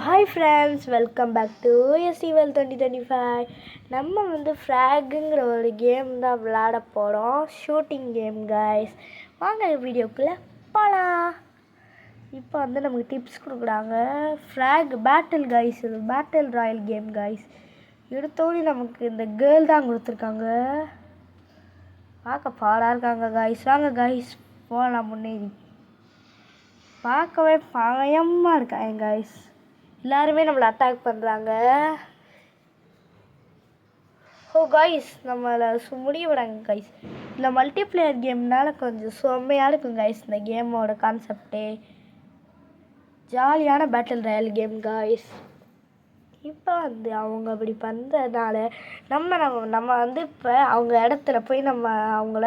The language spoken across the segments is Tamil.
Hi friends, welcome back to எஸ்டிவெல் 2025. நம்ம ஃப்ராகுங்கிற ஒரு கேம் தான் விளையாட போகிறோம். Shooting game guys. வாங்க வீடியோக்குள்ளே போகலாம். இப்போ நமக்கு டிப்ஸ் கொடுக்குறாங்க. ஃப்ராக் பேட்டில் கைஸ், இது பேட்டில் ராயல் கேம் கைஸ். எடுத்தோடனே நமக்கு இந்த கேர்ள் தான் கொடுத்துருக்காங்க. பார்க்க பாடாக இருக்காங்க கைஸ். வாங்க கைஸ் போகலாம். முன்னேறி பார்க்கவே பயமாக இருக்காங்க கைஸ். எல்லாருமே நம்மளை அட்டாக் பண்ணுறாங்க. ஓ கைஸ், நம்மளை முடிய விடாங்க கைஸ். இல்லை மல்டிப்ளேயர் கேம்னால கொஞ்சம் செம்மையாக இருக்கும் கைஸ். இந்த கேமோட கான்செப்டே ஜாலியான பேட்டில் ராயல் கேம் கைஸ். இப்போ அவங்க அப்படி பண்ணுறதுனால நம்ம இப்போ அவங்க இடத்துல போய் நம்ம அவங்கள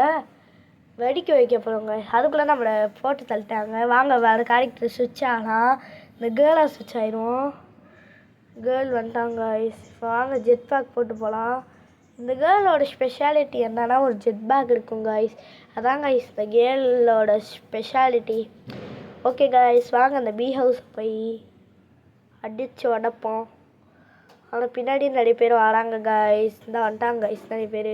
வெடிக்க வைக்க போகிறோங்க. அதுக்குள்ளே நம்மளை போட்டு தள்ளிட்டாங்க. வாங்க வேறு கேரக்டர் ஸ்விட்ச் ஆகலாம். இந்த கேர்ளாக ஸ்விட்ச் ஆயிரும். கேர்ள் வந்துட்டாங்க கைஸ். இப்போ வாங்க ஜெட் பேக் போட்டு போகலாம். இந்த கேர்ளோட ஸ்பெஷாலிட்டி என்னன்னா ஒரு ஜெட் பேக் இருக்கும் கைஸ். அதான் கைஸ் இந்த கேர்ளோட ஸ்பெஷாலிட்டி. ஓகே கைஸ், வாங்க அந்த பீ ஹவுஸ் போய் அடித்து உடப்போம். ஆனால் பின்னாடி நிறைய பேர் வராங்க கைஸ். இந்த வந்துட்டாங்க கைஸ் நிறைய பேர்.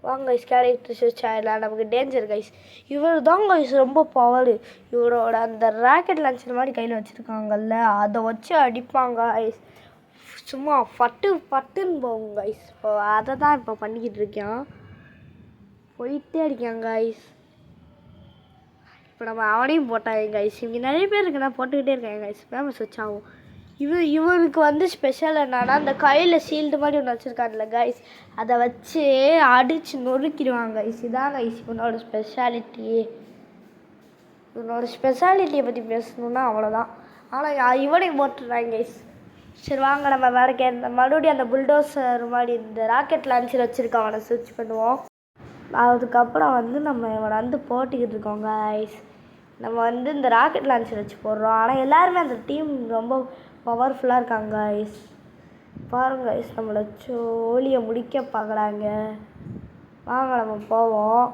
வாங்க கைஸ் கேரக்டர் ஸ்விட்ச் ஆகிடலாம். நமக்கு டேஞ்சர் கைஸ். இவர் தான் கைஸ் ரொம்ப பவர். இவரோட அந்த ராக்கெட் லான்ச்சர் மாதிரி கையில் வச்சுருக்காங்கல்ல, அதை வச்சு அடிப்பாங்க கைஸ். சும்மா பட்டுன்னு போகும் கைஸ். இப்போ அதை தான் இப்போ பண்ணிக்கிட்டு இருக்கேன். போயிட்டே இருக்காங்க கைஸ். இப்போ நம்ம அவனையும் போட்டாங்க கைஸ். இவங்க நிறைய பேர் இருக்குன்னா போட்டுக்கிட்டே இருக்காங்க கைஸ். ஃபேமஸ் ஸ்விட்ச் ஆகும். இவனுக்கு ஸ்பெஷல் என்னன்னா அந்த கையில் ஷீல்டு மாதிரி ஒன்று வச்சுருக்காங்கல்ல கைஸ், அதை வச்சு அடித்து நொறுக்கிடுவாங்க கைஸ். இதான் கைஸ் இவனோட ஸ்பெஷாலிட்டியே. இவனோட ஸ்பெஷாலிட்டியை பற்றி பேசணுன்னா அவ்வளோதான். ஆனால் இவனையும் போட்டுடுறாங்க கைஸ். சரி வாங்க நம்ம வேறு மறுபடியும் அந்த புல்டோசர் மாதிரி இந்த ராக்கெட் லான்ச்சர் வச்சுருக்கோம், அவனை ஸ்விட்ச் பண்ணுவோம். அதுக்கப்புறம் நம்ம இவனை போட்டுக்கிட்டு இருக்கோம் கைஸ். நம்ம இந்த ராக்கெட் லான்ச்சர் வச்சு போடுறோம். ஆனால் எல்லாருமே அந்த டீம் ரொம்ப பவர்ஃபுல்லாக இருக்காங்க கைஸ். பாருங்க கைஸ், நம்மளை சோழியை முடிக்க பார்க்குறாங்க. வாங்க நம்ம போவோம்.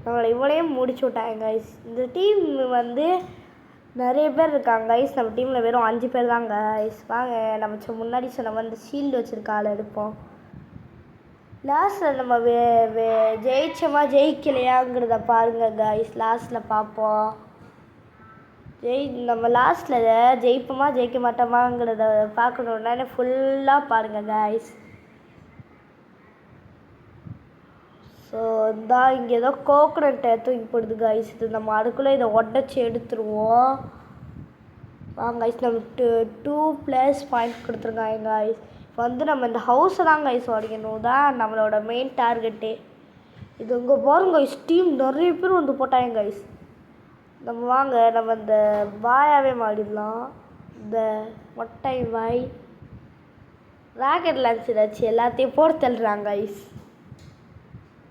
நம்மளை இவனையும் முடிச்சு விட்டாங்க கைஸ். இந்த டீம் நிறைய பேர் இருக்காங்க கைஸ். நம்ம டீமில் வெறும் 5 பேர் தான் கைஸ். வாங்க நம்ம முன்னாடி சொன்ன அந்த ஷீல்டு வச்சுருக்க ஆளை எடுப்போம். லாஸ்ட்டில் நம்ம ஜெயிச்சோமா ஜெயிக்கலையாங்கிறத பாருங்கள் கைஸ். லாஸ்ட்டில் பார்ப்போம். நம்ம லாஸ்ட்டில் ஜெயிப்போமா ஜெயிக்க மாட்டோமாங்கிறத பார்க்கணுன்னா ஃபுல்லாக பாருங்கள் கைஸ். ஸோ இங்கே ஏதோ கோகனட்டை தூக்கி போடுது கைஸ். இது நம்ம அதுக்குள்ளே இதை உடச்சி எடுத்துருவோம். வாங்க கைஸ், நம்ம 2+ பாயிண்ட் கொடுத்துருக்காங்க கைஸ். இப்போ நம்ம இந்த ஹவுஸை தான் கைஸ் உடைக்கணும் தான் நம்மளோட மெயின் டார்கெட்டே. இது இங்கே பாருங்க கைஸ், டீம் நிறைய பேர் போட்டாங்க கைஸ். நம்ம வாங்க நம்ம இந்த வாயாவே மாறிடலாம். இந்த மொட்டை வாய் ராக்கெட் லான்ச்சர் வச்சு எல்லாத்தையும் போட்டு தள்ளுறாங்க கைஸ்.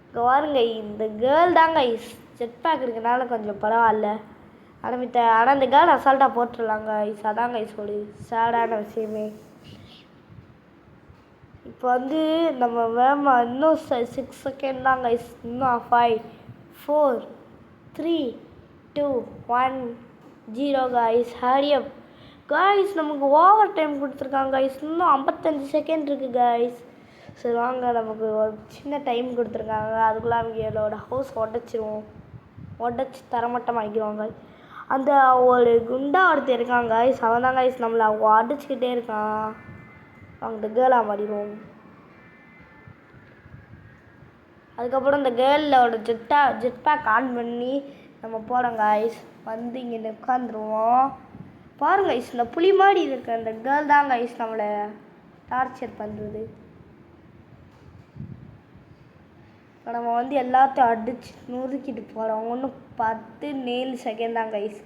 இங்கே பாருங்க, இந்த கேர்ள் தான் கைஸ் ஜெட் பேக் இருக்கனால கொஞ்சம் பரவாயில்ல. ஆனால் இந்த கேர்ள் அசால்ட்டாக போட்டுடலாங்க கைஸ். அதான் கைஸ் ஒரு சேடான விஷயமே. இப்போ நம்ம வேமா இன்னும் 6 செகண்ட் தான் கைஸ். இன்னும் 5 4 3 2 1 0 கைஸ். ஹரியப் கைஸ். நமக்கு ஓவர் டைம் கொடுத்துருக்காங்க கைஸ். இன்னும் 55 செகண்ட் இருக்குது கைஸ். சரி வாங்க, நமக்கு ஒரு சின்ன டைம் கொடுத்துருக்காங்க. அதுக்குள்ளே அவங்களோட ஹவுஸ் உடச்சி தரமட்டம் ஆகிடுவாங்க. அந்த ஒரு குண்டா ஒருத்தர் இருக்காங்க கைஸ். அவன் தான் கைஸ் நம்மளை அடிச்சுக்கிட்டே இருக்கான். அந்த கேர்ளாக மாறிடுவோம். அதுக்கப்புறம் இந்த கேர்ளோட ஜெட் பேக் ஆன் பண்ணி நம்ம போகிறோம் கைஸ். இங்கே உட்காந்துருவோம். பாருங்க கைஸ், இந்த புலி மாதிரி இருக்க அந்த கேர்ள் தான் கைஸ் நம்மளை டார்ச்சர் பண்ணுறது. இப்போ நம்ம எல்லாத்தையும் அடிச்சு நொறுக்கிட்டு போகிறோம். ஒன்றும் 10 செகண்ட் தான் கைஸ்.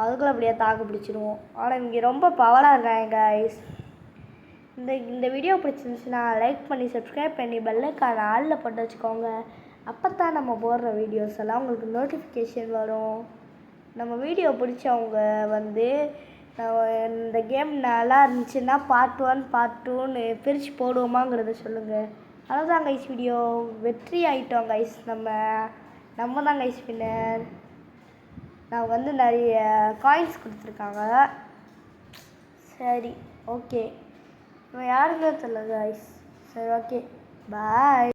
அதுக்குள்ளே அப்படியே தாக்கு பிடிச்சிடுவோம். ஆனால் இங்கே ரொம்ப பவராக இருக்காங்க கைஸ். இந்த வீடியோ பிடிச்சிருந்துச்சுன்னா லைக் பண்ணி சப்ஸ்கிரைப் பண்ணி பெல்லைக்கான ஆளில் போட்டு வச்சுக்கோங்க. அப்போ தான் நம்ம போடுற வீடியோஸ் எல்லாம் உங்களுக்கு நோட்டிஃபிகேஷன் வரும். நம்ம வீடியோ பிடிச்சவங்க இந்த கேம் நல்லா இருந்துச்சுன்னா பார்ட் 1 பார்ட் 2ன்னு பிரித்து போடுவோமாங்கிறத சொல்லுங்கள். அவ்வளோதான் கைஸ், வீடியோ வெற்றி ஆகிட்டோம் கைஸ். நம்ம தான் கைஸ் வின்னர். நான் வந்து நிறைய காயின்ஸ் கொடுத்துருக்காங்க. சரி ஓகே, இவன் யாருன்னு தெரியல கைஸ். சரி ஓகே பாய்.